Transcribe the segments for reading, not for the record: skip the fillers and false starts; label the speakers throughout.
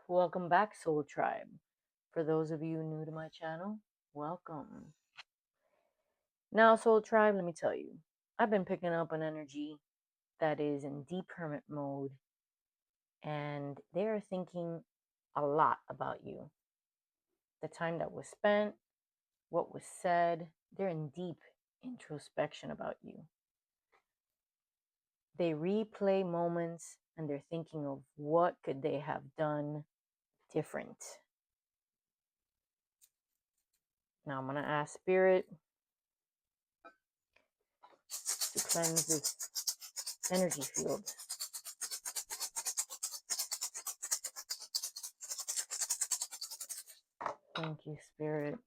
Speaker 1: Welcome back, Soul Tribe. For those of you new to my channel, welcome. Now, Soul Tribe, let me tell you, I've been picking up an energy that is in deep hermit mode, and they are thinking a lot about you. The time that was spent, what was said, they're in deep introspection about you. They replay moments and they're thinking of what could they have done different. Now I'm going to ask Spirit to cleanse this energy field. Thank you, Spirit.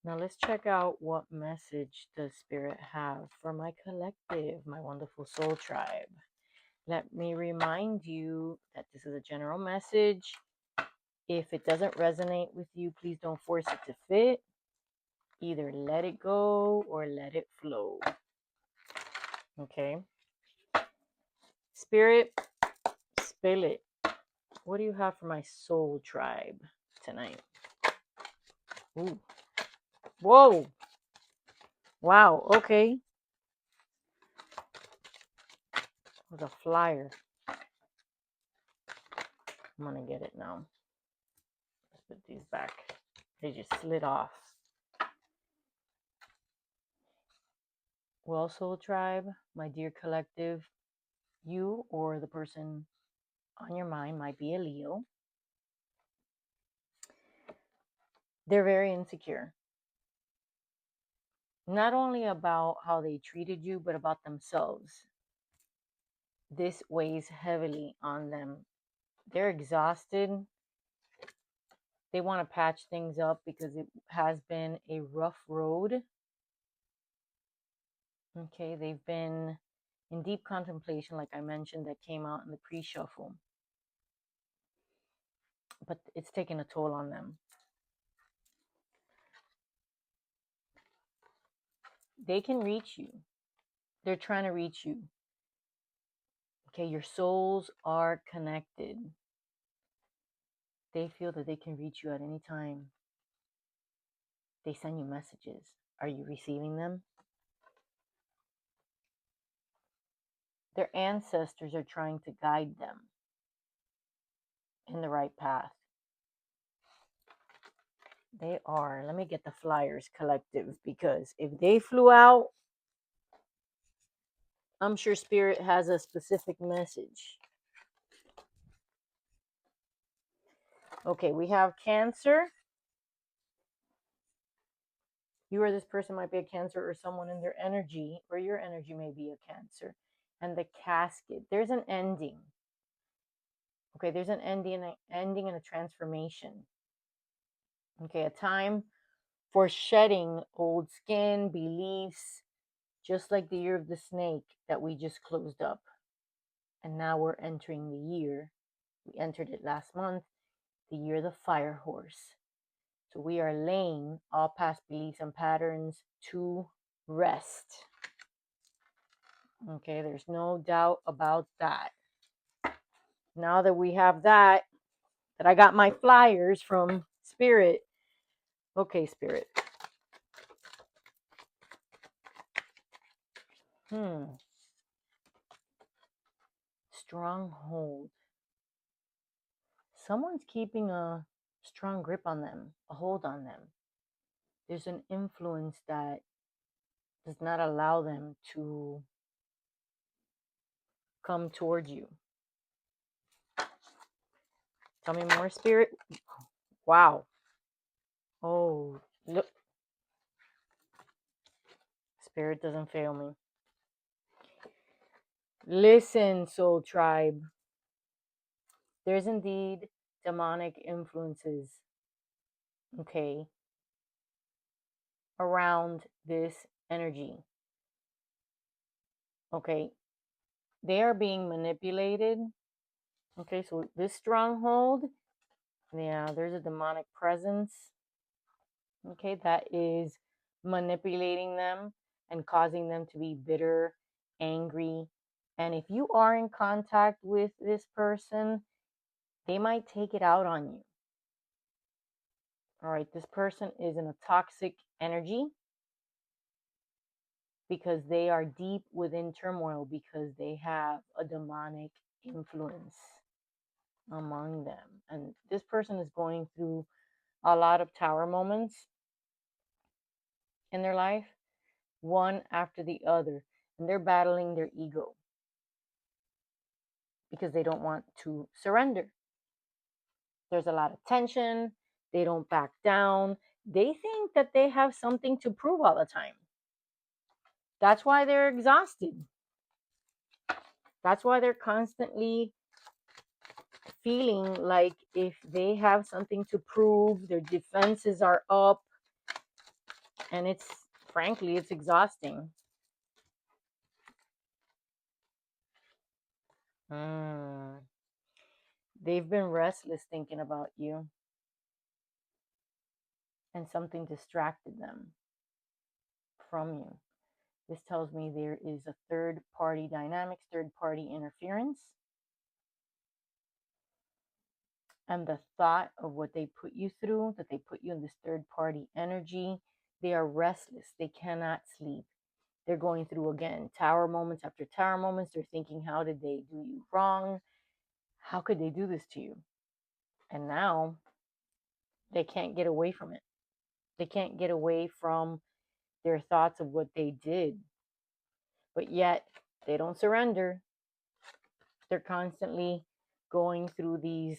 Speaker 1: Now let's check out what message does Spirit have for my collective, my wonderful soul tribe. Let me remind you that this is a general message. If it doesn't resonate with you, please don't force it to fit. Either let it go or let it flow. Okay? Spirit, spill it. What do you have for my soul tribe tonight? Ooh. Whoa. Wow. Okay. There's a flyer. I'm going to get it now. Let's put these back. They just slid off. Well, soul tribe, my dear collective, you or the person on your mind might be a Leo. They're very insecure. Not only about how they treated you, but about themselves. This weighs heavily on them. They're exhausted. They want to patch things up because it has been a rough road. Okay, they've been in deep contemplation, like I mentioned, that came out in the pre-shuffle. But it's taken a toll on them. They can reach you. They're trying to reach you. Okay, your souls are connected. They feel that they can reach you at any time. They send you messages. Are you receiving them? Their ancestors are trying to guide them in the right path. They are. Let me get the flyers collective, because if they flew out, I'm sure Spirit has a specific message. Okay, we have Cancer. You or this person might be a Cancer, or someone in their energy, or your energy may be a Cancer. And the Casket. There's an ending. Okay, there's an ending and a transformation. Okay, a time for shedding old skin, beliefs, just like the year of the snake that we just closed up. And now we're entering the year. We entered it last month, the year of the fire horse. So we are laying all past beliefs and patterns to rest. Okay, there's no doubt about that. Now that we have that I got my flyers from Spirit. Okay, Spirit. Stronghold. Someone's keeping a strong grip on them, a hold on them. There's an influence that does not allow them to come towards you. Tell me more, Spirit. Wow. Oh, look. Spirit doesn't fail me. Listen, soul tribe. There's indeed demonic influences, okay, around this energy. Okay. They are being manipulated. Okay, so this stronghold, yeah, there's a demonic presence. Okay, that is manipulating them and causing them to be bitter angry. And if you are in contact with this person, they might take it out on you. All right, this person is in a toxic energy because they are deep within turmoil, because they have a demonic influence among them. And this person is going through a lot of tower moments in their life, one after the other. And they're battling their ego because they don't want to surrender. There's a lot of tension. They don't back down. They think that they have something to prove all the time. That's why they're exhausted. That's why they're constantly feeling like if they have something to prove, their defenses are up. And frankly, it's exhausting. They've been restless thinking about you, and something distracted them from you. This tells me there is a third party dynamics, third party interference. And the thought of what they put you through, that they put you in this third party energy, they are restless. They cannot sleep. They're going through, again, tower moments after tower moments. They're thinking, how did they do you wrong? How could they do this to you? And now they can't get away from it. They can't get away from their thoughts of what they did. But yet they don't surrender. They're constantly going through these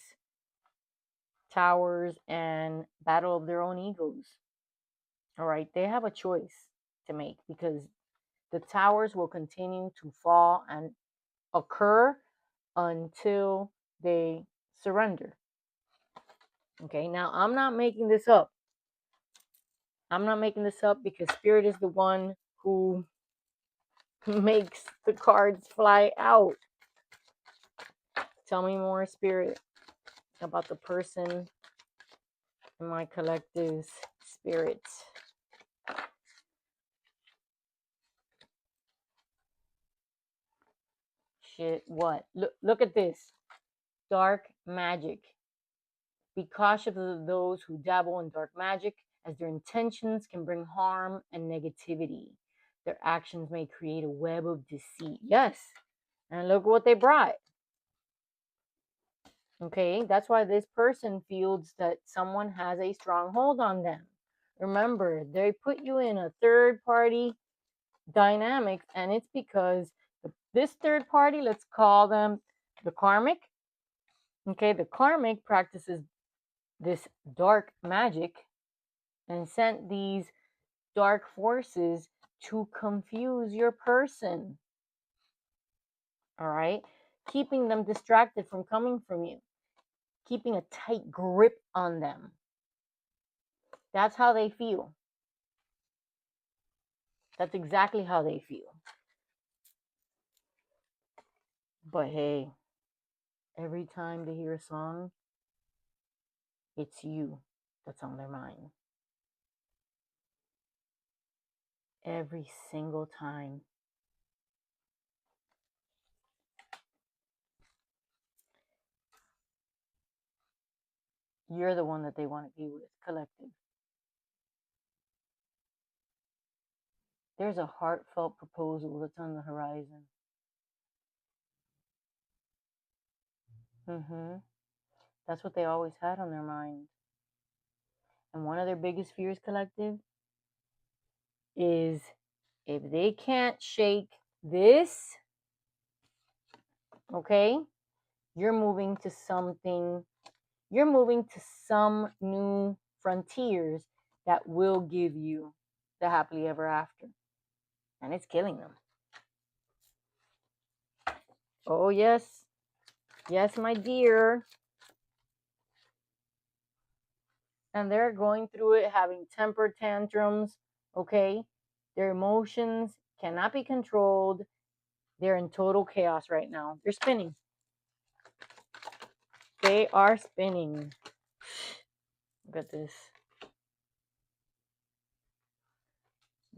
Speaker 1: towers and battle of their own egos. All right, they have a choice to make, because the towers will continue to fall and occur until they surrender. Okay, now I'm not making this up. I'm not making this up because Spirit is the one who makes the cards fly out. Tell me more, Spirit, about the person in my collective's spirit. Shit, what? Look at this. Dark magic. Be cautious of those who dabble in dark magic, as their intentions can bring harm and negativity. Their actions may create a web of deceit. Yes. And look what they brought. Okay, that's why this person feels that someone has a strong hold on them. Remember, they put you in a third party dynamics, and it's because this third party, let's call them the karmic. Okay, the karmic practices this dark magic and sent these dark forces to confuse your person. All right, keeping them distracted from coming from you, keeping a tight grip on them. That's how they feel. That's exactly how they feel. But hey, every time they hear a song, it's you that's on their mind. Every single time. You're the one that they want to be with, collective. There's a heartfelt proposal that's on the horizon. That's what they always had on their mind. And one of their biggest fears, collective, is if they can't shake this, okay, you're moving to some new frontiers that will give you the happily ever after. And it's killing them. Oh, yes. Yes, my dear. And they're going through it, having temper tantrums, okay? Their emotions cannot be controlled. They're in total chaos right now. They're spinning. They are spinning. Look at this.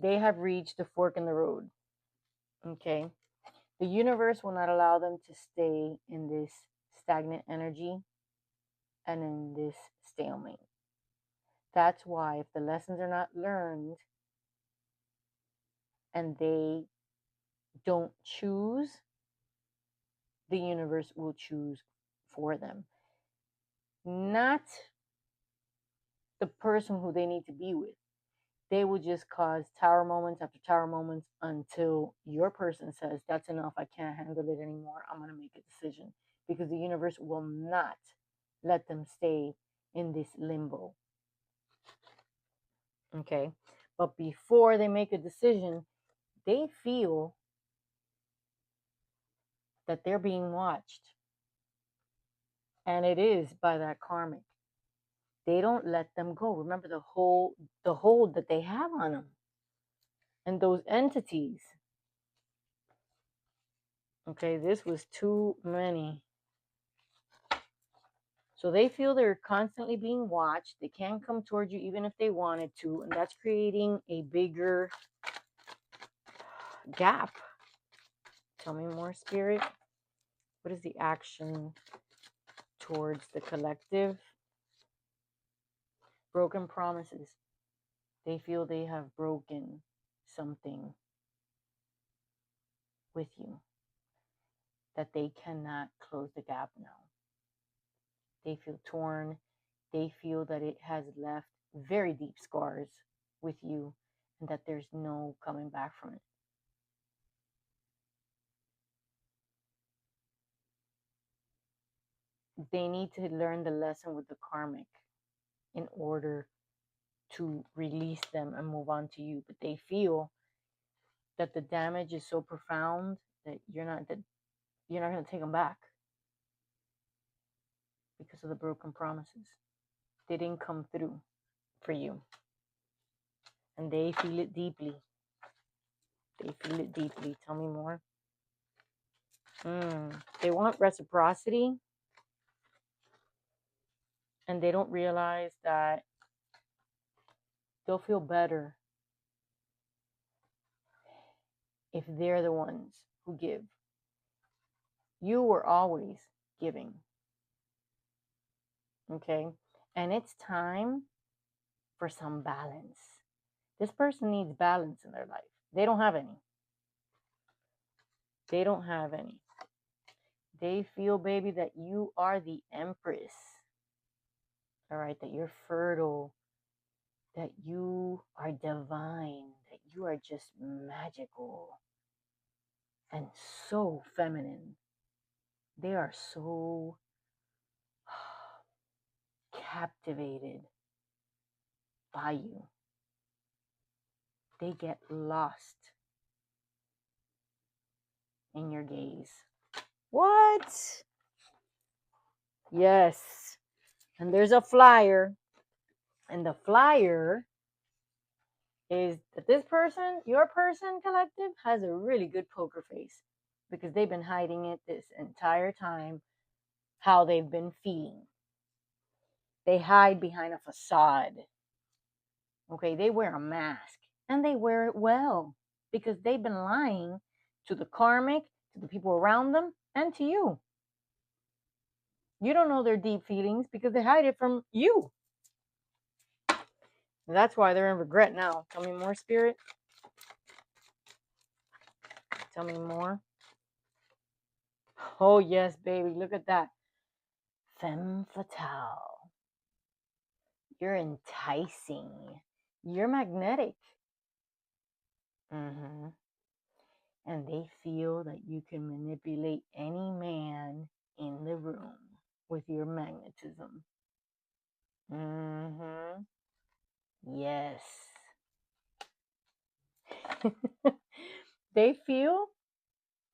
Speaker 1: They have reached the fork in the road. Okay. The universe will not allow them to stay in this stagnant energy and in this stalemate. That's why if the lessons are not learned and they don't choose, the universe will choose for them. Not the person who they need to be with. They will just cause tower moments after tower moments until your person says, that's enough, I can't handle it anymore, I'm going to make a decision. Because the universe will not let them stay in this limbo. Okay? But before they make a decision, they feel that they're being watched. And it is by that karmic. They don't let them go. Remember the hold that they have on them. And those entities. Okay, this was too many. So they feel they're constantly being watched. They can't come towards you even if they wanted to. And that's creating a bigger gap. Tell me more, Spirit. What is the action towards the collective? Broken promises. They feel they have broken something with you, that they cannot close the gap now. They feel torn. They feel that it has left very deep scars with you and that there's no coming back from it. They need to learn the lesson with the karmic in order to release them and move on to you. But they feel that the damage is so profound that you're not going to take them back because of the broken promises. They didn't come through for you. And they feel it deeply. They feel it deeply. Tell me more. They want reciprocity. And they don't realize that they'll feel better if they're the ones who give. You were always giving. Okay? And it's time for some balance. This person needs balance in their life. They don't have any. They don't have any. They feel, baby, that you are the empress. All right? That you're fertile. That you are divine. That you are just magical. And so feminine. They are so captivated by you. They get lost in your gaze. What? Yes. And there's a flyer. And the flyer is that this person, your person, collective, has a really good poker face. Because they've been hiding it this entire time, how they've been feeling. They hide behind a facade. Okay, they wear a mask. And they wear it well. Because they've been lying to the karmic, to the people around them, and to you. You don't know their deep feelings because they hide it from you. And that's why they're in regret now. Tell me more, Spirit. Tell me more. Oh, yes, baby. Look at that. Femme fatale. You're enticing. You're magnetic. Mm-hmm. And they feel that you can manipulate any man in the room with your magnetism. Mm-hmm. Yes. They feel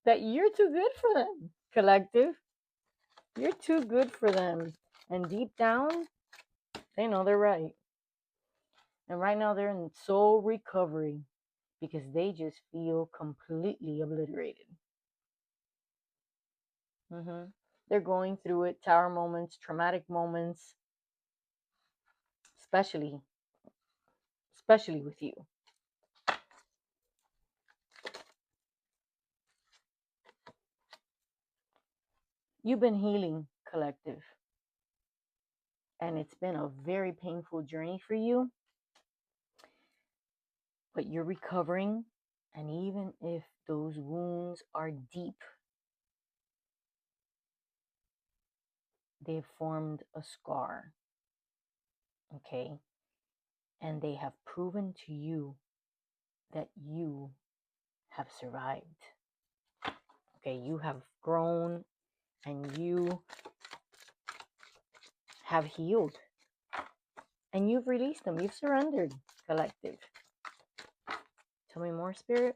Speaker 1: that you're too good for them, collective. You're too good for them. And deep down, they know they're right. And right now, they're in soul recovery because they just feel completely obliterated. They're going through it, tower moments, traumatic moments, especially with you. You've been healing, collective, and it's been a very painful journey for you, but you're recovering. And even if those wounds are deep, they've formed a scar, okay? And they have proven to you that you have survived. Okay, you have grown and you have healed. And you've released them. You've surrendered, collective. Tell me more, Spirit.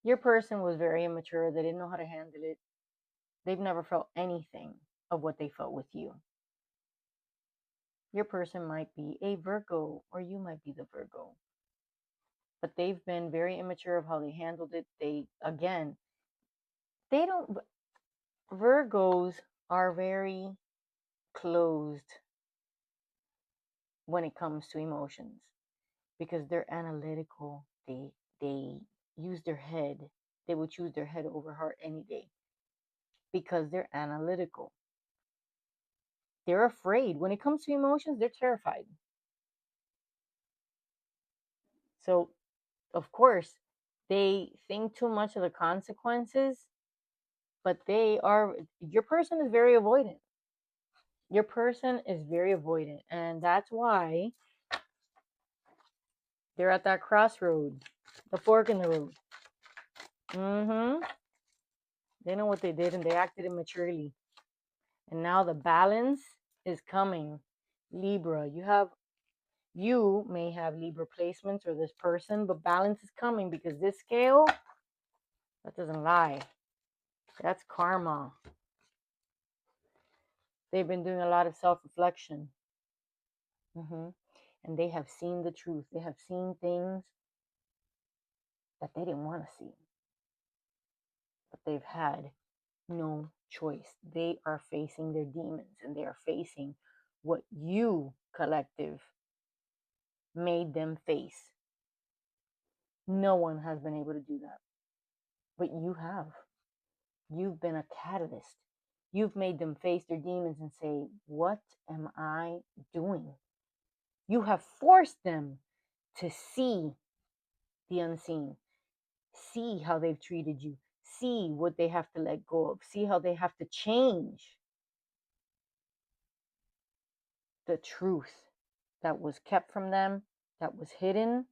Speaker 1: Your person was very immature. They didn't know how to handle it. They've never felt anything of what they felt with you. Your person might be a Virgo, or you might be the Virgo. But they've been very immature of how they handled it. They don't, Virgos are very closed when it comes to emotions because they're analytical. They use their head. They would choose their head over heart any day because they're analytical. They're afraid. When it comes to emotions, they're terrified. So, of course, they think too much of the consequences, but your person is very avoidant. Your person is very avoidant. And that's why they're at that crossroad, the fork in the road. They know what they did and they acted immaturely. And now the balance is coming. Libra, you may have Libra placements or this person, but balance is coming because this scale, that doesn't lie. That's karma. They've been doing a lot of self-reflection. And they have seen the truth. They have seen things that they didn't want to see. But they've had no choice. They are facing their demons and they are facing what you, collective, made them face. No one has been able to do that. But you have. You've been a catalyst. You've made them face their demons and say, what am I doing? You have forced them to see the unseen, see how they've treated you, see what they have to let go of, see how they have to change. The truth that was kept from them, that was hidden,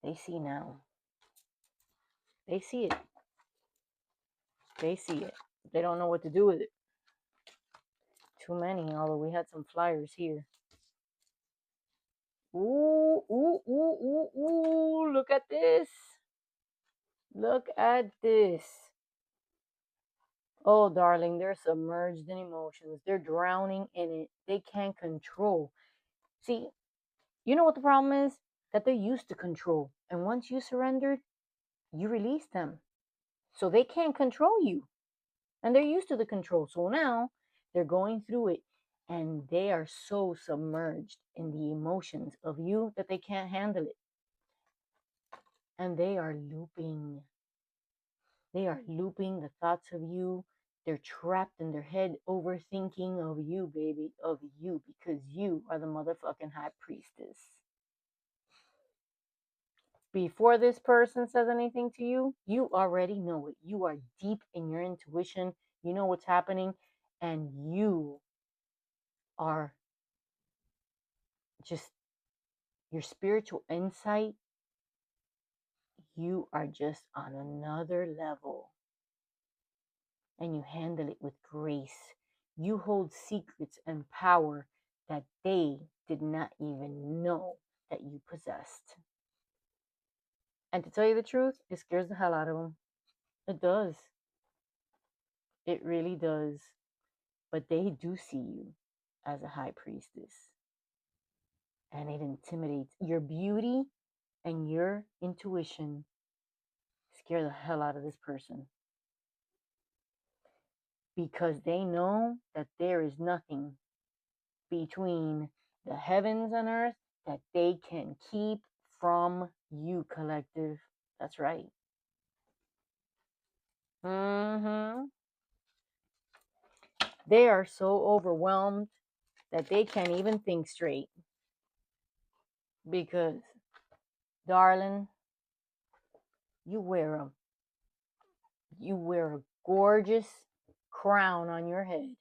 Speaker 1: they see now. They see it. They see it. They don't know what to do with it. Too many, although we had some flyers here. Ooh, ooh, ooh, ooh, ooh, look at this. Look at this. Oh, darling, they're submerged in emotions. They're drowning in it. They can't control. See, you know what the problem is? That they're used to control. And once you surrendered, you release them. So they can't control you. And they're used to the control. So now they're going through it and they are so submerged in the emotions of you that they can't handle it. And they are looping. They are looping the thoughts of you. They're trapped in their head overthinking of you, baby, of you, because you are the motherfucking high priestess. Before this person says anything to you, you already know it. You are deep in your intuition. You know what's happening, and you are just your spiritual insight. You are just on another level, and you handle it with grace. You hold secrets and power that they did not even know that you possessed. And to tell you the truth, it scares the hell out of them. It does. It really does. But they do see you as a high priestess. And it intimidates. Your beauty and your intuition scare the hell out of this person. Because they know that there is nothing between the heavens and earth, that they can keep from you, collective. That's right. Mm-hmm. They are so overwhelmed that they can't even think straight because, darling, you wear a gorgeous crown on your head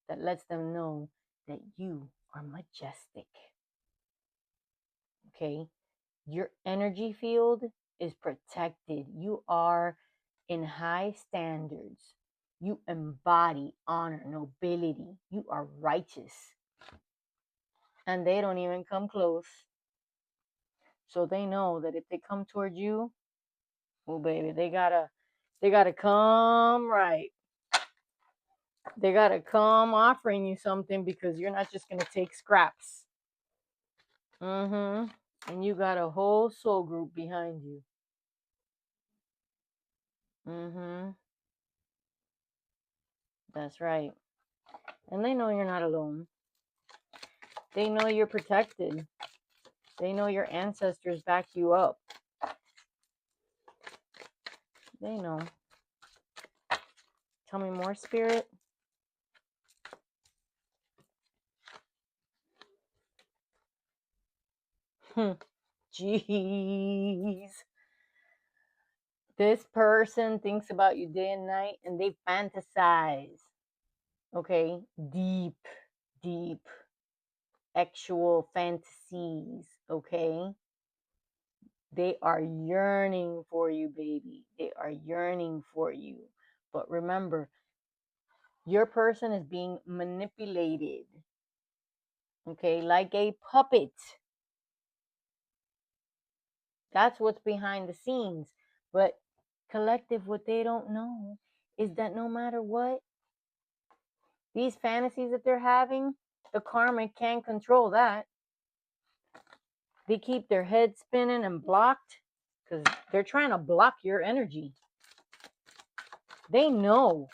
Speaker 1: that lets them know that you are majestic. Okay? Your energy field is protected. You are in high standards. You embody honor, nobility. You are righteous. And they don't even come close. So they know that if they come toward you, oh baby, they gotta come right. They gotta come offering you something because you're not just gonna take scraps. And you got a whole soul group behind you. That's right. And they know you're not alone. They know you're protected. They know your ancestors back you up. They know. Tell me more, Spirit. Jeez. This person thinks about you day and night and they fantasize. Okay? Deep, deep, actual fantasies. Okay? They are yearning for you, baby. They are yearning for you. But remember, your person is being manipulated. Okay? Like a puppet. That's what's behind the scenes. But collective, what they don't know is that no matter what, these fantasies that they're having, the karmic can't control that. They keep their head spinning and blocked because they're trying to block your energy. They know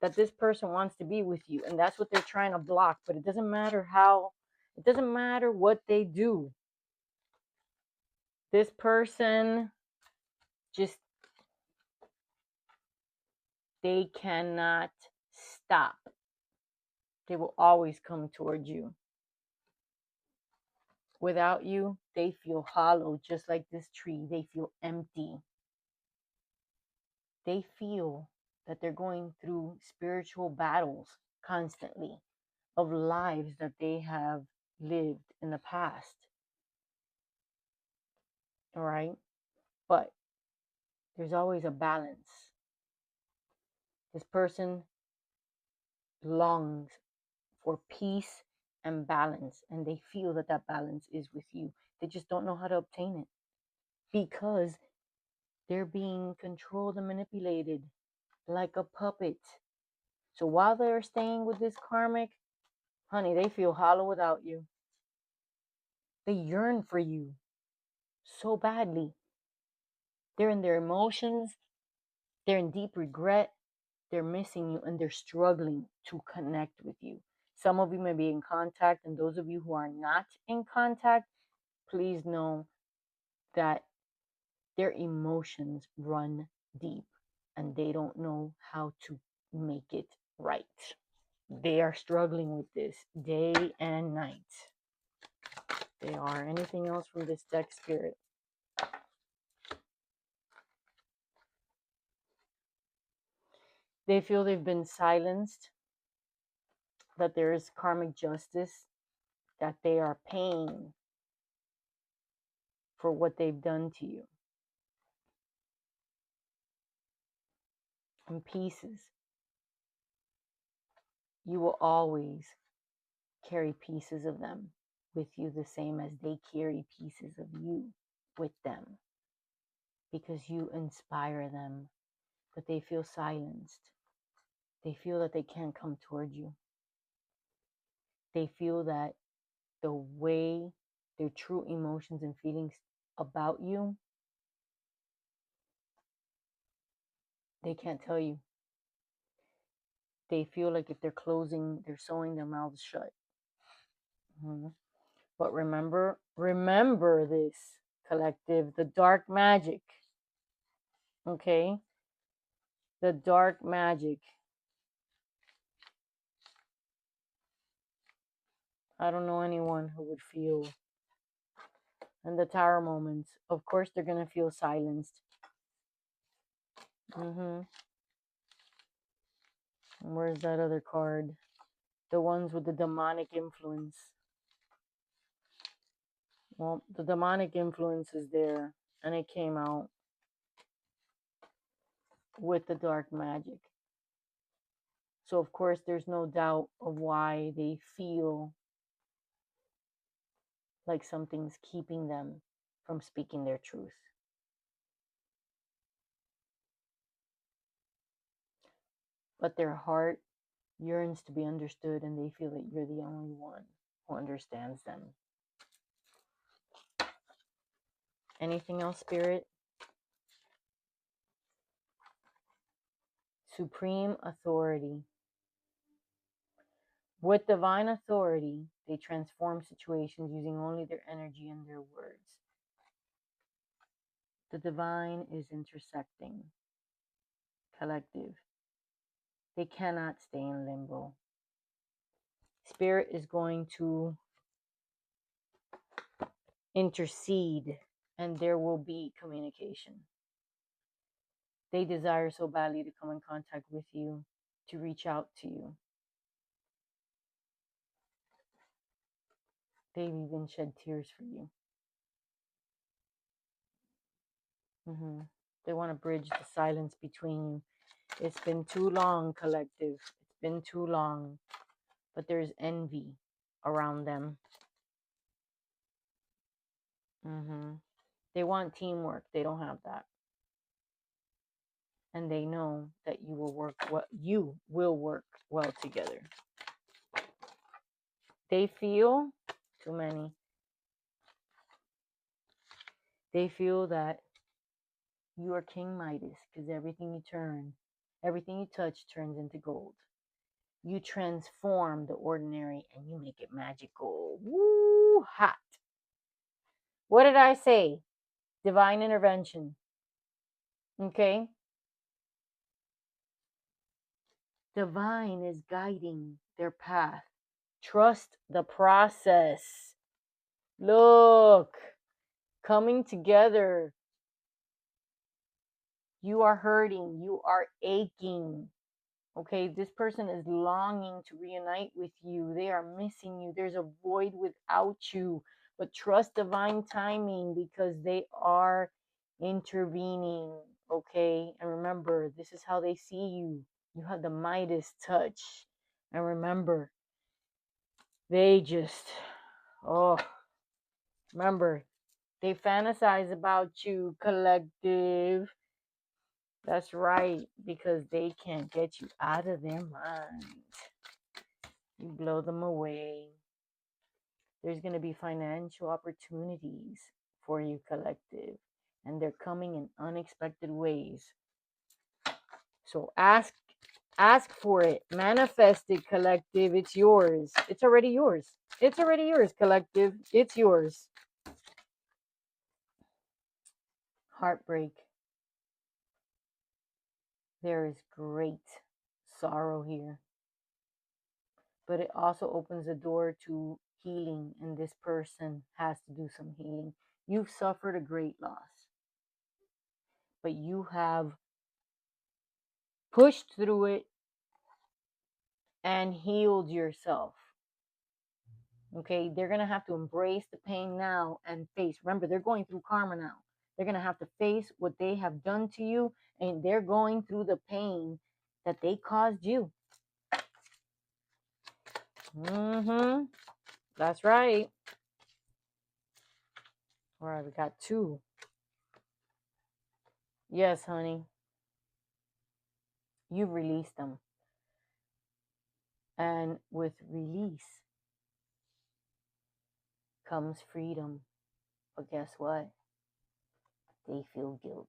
Speaker 1: that this person wants to be with you, and that's what they're trying to block. But it doesn't matter how, it doesn't matter what they do. This person just, they cannot stop. They will always come toward you. Without you, they feel hollow, just like this tree. They feel empty. They feel that they're going through spiritual battles constantly of lives that they have lived in the past. All right? But there's always a balance. This person longs for peace and balance, and they feel that that balance is with you. They just don't know how to obtain it because they're being controlled and manipulated like a puppet. So while they're staying with this karmic, honey, they feel hollow without you. They yearn for you so badly. They're in their emotions. They're in deep regret. They're missing you and they're struggling to connect with you. Some of you may be in contact, and those of you who are not in contact, please know that their emotions run deep and they don't know how to make it right. They are struggling with this day and night. They are. Anything else from this deck, Spirit? They feel they've been silenced, that there is karmic justice, that they are paying for what they've done to you. And pieces. You will always carry pieces of them with you, the same as they carry pieces of you with them, because you inspire them, but they feel silenced. They feel that they can't come toward you. They feel that the way their true emotions and feelings about you, they can't tell you. They feel like if they're sewing their mouths shut. Mhm. But remember this, collective, the dark magic, okay? The dark magic. I don't know anyone who would feel. And the tower moments, of course, they're going to feel silenced. Mm-hmm. And where's that other card? The ones with the demonic influence. Well, the demonic influence is there, and it came out with the dark magic. So, of course, there's no doubt of why they feel like something's keeping them from speaking their truth. But their heart yearns to be understood, and they feel that you're the only one who understands them. Anything else, Spirit? Supreme authority. With divine authority, they transform situations using only their energy and their words. The divine is intersecting. Collective. They cannot stay in limbo. Spirit is going to intercede, and there will be communication. They desire so badly to come in contact with you, to reach out to you. They've even shed tears for you. They want to bridge the silence between you. It's been too long, collective. It's been too long. But there's envy around them. They want teamwork. They don't have that. And they know that you will work well together. They feel too many. They feel that you are King Midas because everything you touch turns into gold. You transform the ordinary and you make it magical. Woo, hot. What did I say? Divine intervention. Okay? Divine is guiding their path. Trust the process. Look, coming together. You are hurting. You are aching. Okay, this person is longing to reunite with you. They are missing you. There's a void without you. But trust divine timing because they are intervening. Okay, and remember, this is how they see you. You have the Midas touch. And remember, they just, oh, remember, they fantasize about you, collective. That's right, because they can't get you out of their mind. You blow them away. There's going to be financial opportunities for you, collective, and they're coming in unexpected ways. So ask for it. Manifest it, collective. It's yours. It's already yours. It's already yours, collective. It's yours. Heartbreak. There is great sorrow here. But it also opens the door to healing, and this person has to do some healing. You've suffered a great loss, but you have pushed through it and healed yourself. Okay, they're going to have to embrace the pain now and face. Remember, they're going through karma now. They're going to have to face what they have done to you, and they're going through the pain that they caused you. That's right. All right, we got 2. Yes, honey. You've released them. And with release comes freedom. But guess what? They feel guilt.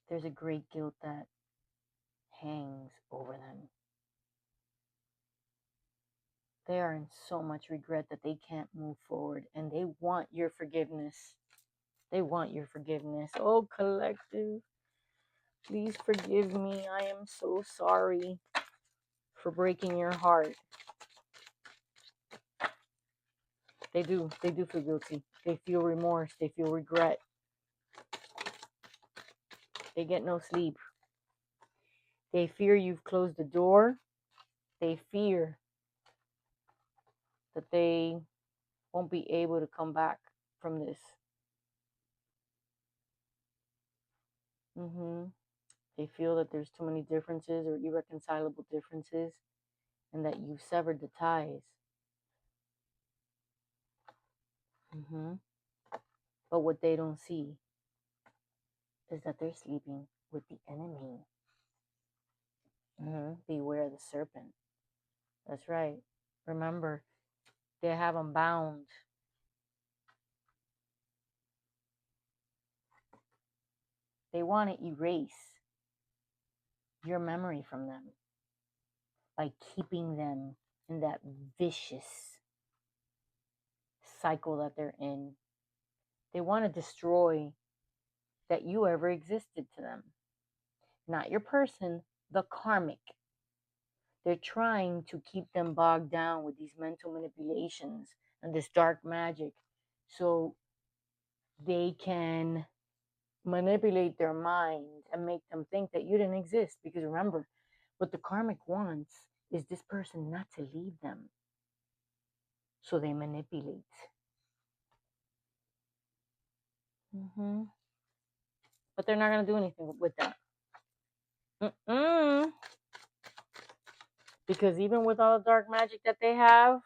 Speaker 1: There's a great guilt that hangs over them. They are in so much regret that they can't move forward, and they want your forgiveness. They want your forgiveness. Oh, collective, please forgive me. I am so sorry for breaking your heart. They do. They do feel guilty. They feel remorse. They feel regret. They get no sleep. They fear you've closed the door. They fear that they won't be able to come back from this. They feel that there's too many differences or irreconcilable differences, and that you've severed the ties. But what they don't see is that they're sleeping with the enemy. Beware the serpent. That's right. Remember, they have them bound. They want to erase your memory from them by keeping them in that vicious cycle that they're in. They want to destroy that you ever existed to them. Not your person, the karmic. They're trying to keep them bogged down with these mental manipulations and this dark magic so they can manipulate their mind and make them think that you didn't exist. Because remember, what the karmic wants is this person not to leave them. So they manipulate. But they're not going to do anything with that. Because even with all the dark magic that they have,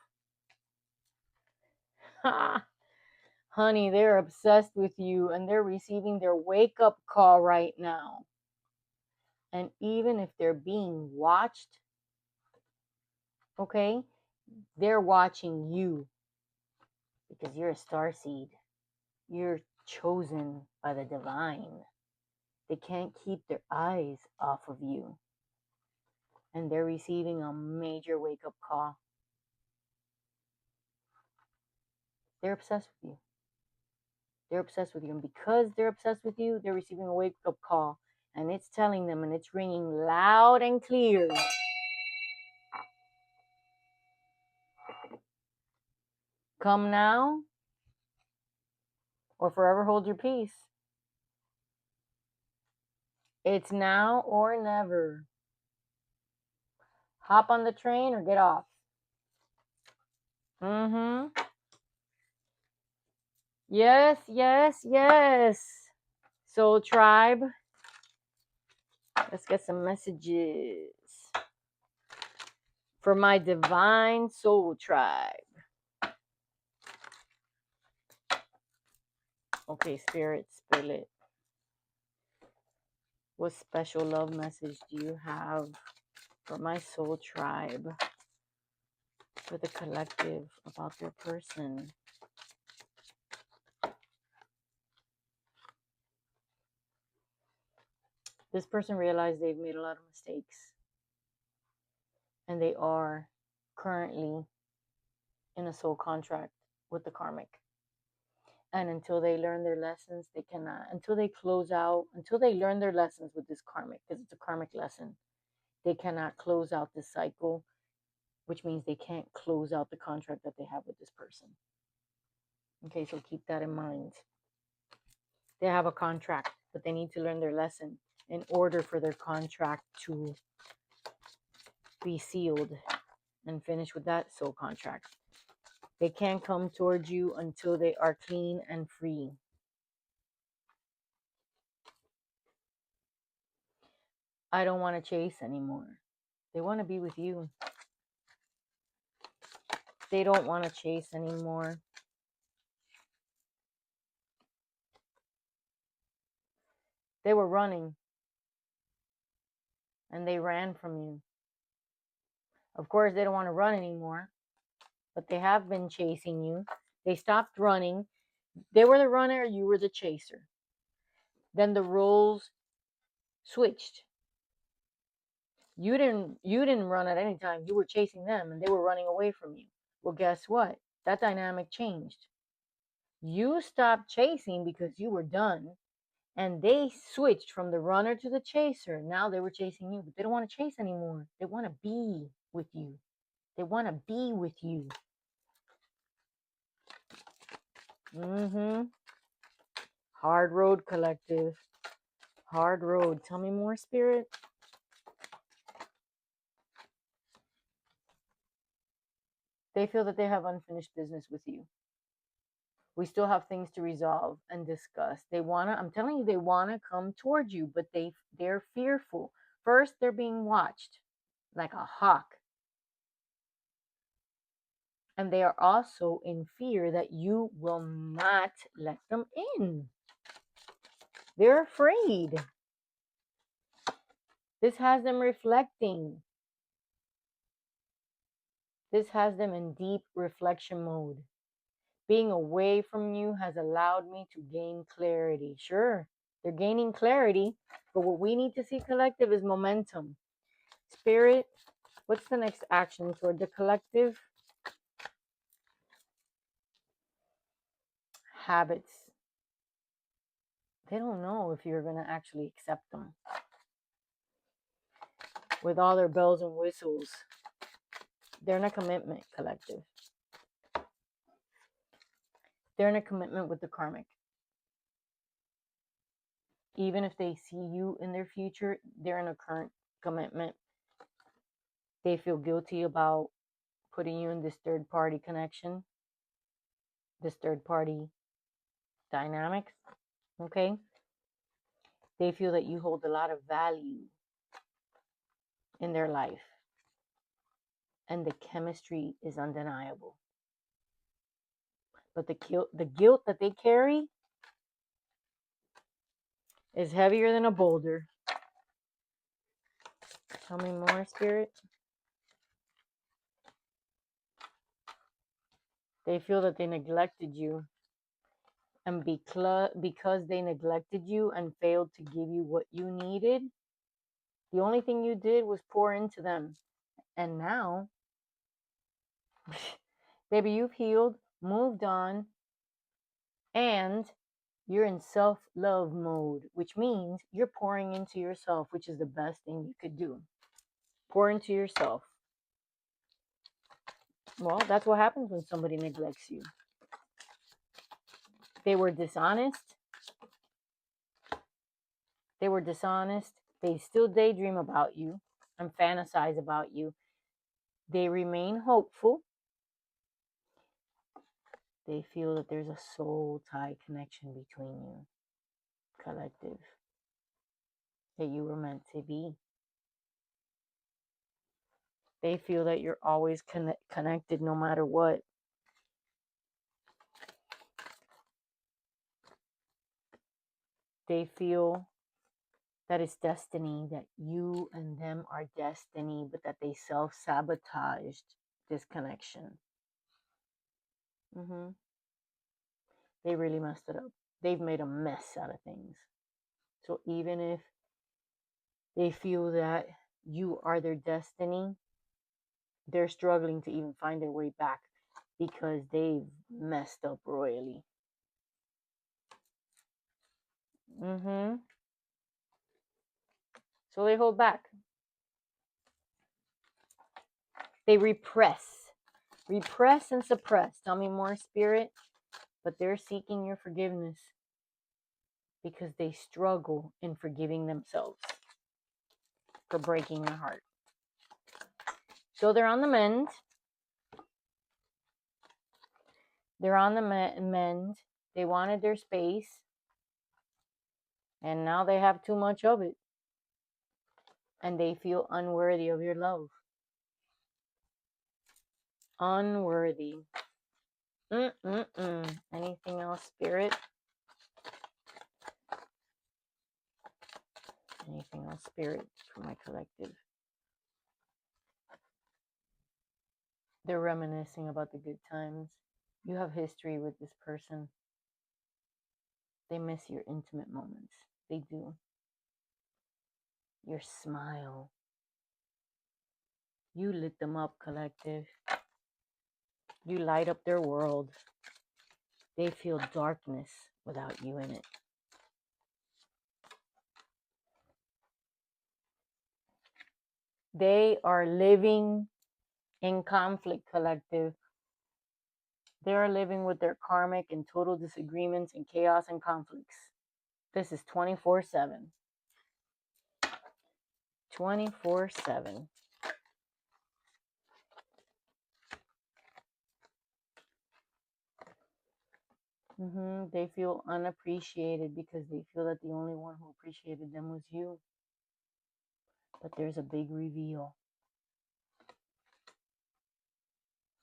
Speaker 1: honey, they're obsessed with you and they're receiving their wake-up call right now. And even if they're being watched, okay, they're watching you because you're a starseed. You're chosen by the divine. They can't keep their eyes off of you. And they're receiving a major wake-up call. They're obsessed with you. They're obsessed with you. And because they're obsessed with you, they're receiving a wake-up call. And it's telling them, and it's ringing loud and clear. Come now, or forever hold your peace. It's now or never. Hop on the train or get off. Yes, yes, yes. Soul Tribe. Let's get some messages for my divine soul tribe. Okay, Spirit, spill it. What special love message do you have for my soul tribe, for the collective, about their person? This person realized they've made a lot of mistakes, and they are currently in a soul contract with the karmic. And until they learn their lessons, they cannot, until they learn their lessons with this karmic, because it's a karmic lesson, they cannot close out this cycle, which means they can't close out the contract that they have with this person. Okay, so keep that in mind. They have a contract, but they need to learn their lesson in order for their contract to be sealed and finish with that soul contract. They can't come towards you until they are clean and free. I don't want to chase anymore. They want to be with you. They don't want to chase anymore. They were running, and they ran from you. Of course, they don't want to run anymore, but they have been chasing you. They stopped running. They were the runner, you were the chaser. Then the roles switched. You didn't run at any time. You were chasing them and they were running away from you. Well, guess what? That dynamic changed. You stopped chasing because you were done, and they switched from the runner to the chaser. Now they were chasing you, but they don't want to chase anymore. They want to be with you. They want to be with you. Hard road, collective. Hard road. Tell me more, spirit. They feel that they have unfinished business with you. We still have things to resolve and discuss. They wanna, I'm telling you, they wanna come towards you, but they're fearful. First, they're being watched like a hawk. And they are also in fear that you will not let them in. They're afraid. This has them reflecting. This has them in deep reflection mode. Being away from you has allowed me to gain clarity. Sure, they're gaining clarity, but what we need to see, collective, is momentum. Spirit, what's the next action toward the collective? Habits. They don't know if you're going to actually accept them. With all their bells and whistles, they're in a commitment, collective. They're in a commitment with the karmic. Even if they see you in their future, they're in a current commitment. They feel guilty about putting you in this third party connection, this third party dynamics. Okay? They feel that you hold a lot of value in their life. And the chemistry is undeniable. But the guilt that they carry is heavier than a boulder. Tell me more, spirit. They feel that they neglected you. And because they neglected you and failed to give you what you needed, the only thing you did was pour into them. And now, baby, you've healed, moved on, and you're in self-love mode, which means you're pouring into yourself, which is the best thing you could do. Pour into yourself. Well, that's what happens when somebody neglects you. They were dishonest. They still daydream about you and fantasize about you. They remain hopeful. They feel that there's a soul tie connection between you, collective, that you were meant to be. They feel that you're always connected no matter what. They feel that it's destiny, that you and them are destiny, but that they self-sabotaged this connection. They really messed it up. They've made a mess out of things. So even if they feel that you are their destiny, they're struggling to even find their way back because they've messed up royally. So they hold back. They repress and suppress. Tell me more, spirit. But they're seeking your forgiveness because they struggle in forgiving themselves for breaking your heart. So they're on the mend. They're on the mend. They wanted their space. And now they have too much of it. And they feel unworthy of your love. Unworthy. Anything else, spirit? Anything else, spirit, for my collective? They're reminiscing about the good times. You have history with this person. They miss your intimate moments. They do. Your smile. You lit them up, collective. You light up their world. They feel darkness without you in it. They are living in conflict, collective. They are living with their karmic and total disagreements and chaos and conflicts. This is 24/7. 24/7. They feel unappreciated because they feel that the only one who appreciated them was you. But there's a big reveal.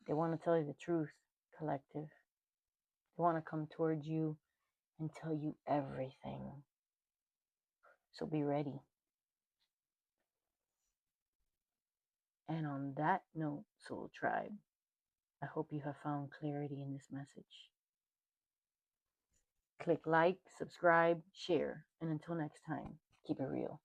Speaker 1: They want to tell you the truth, collective. They want to come towards you and tell you everything. So be ready. And on that note, Soul Tribe, I hope you have found clarity in this message. Click like, subscribe, share, and until next time, keep it real.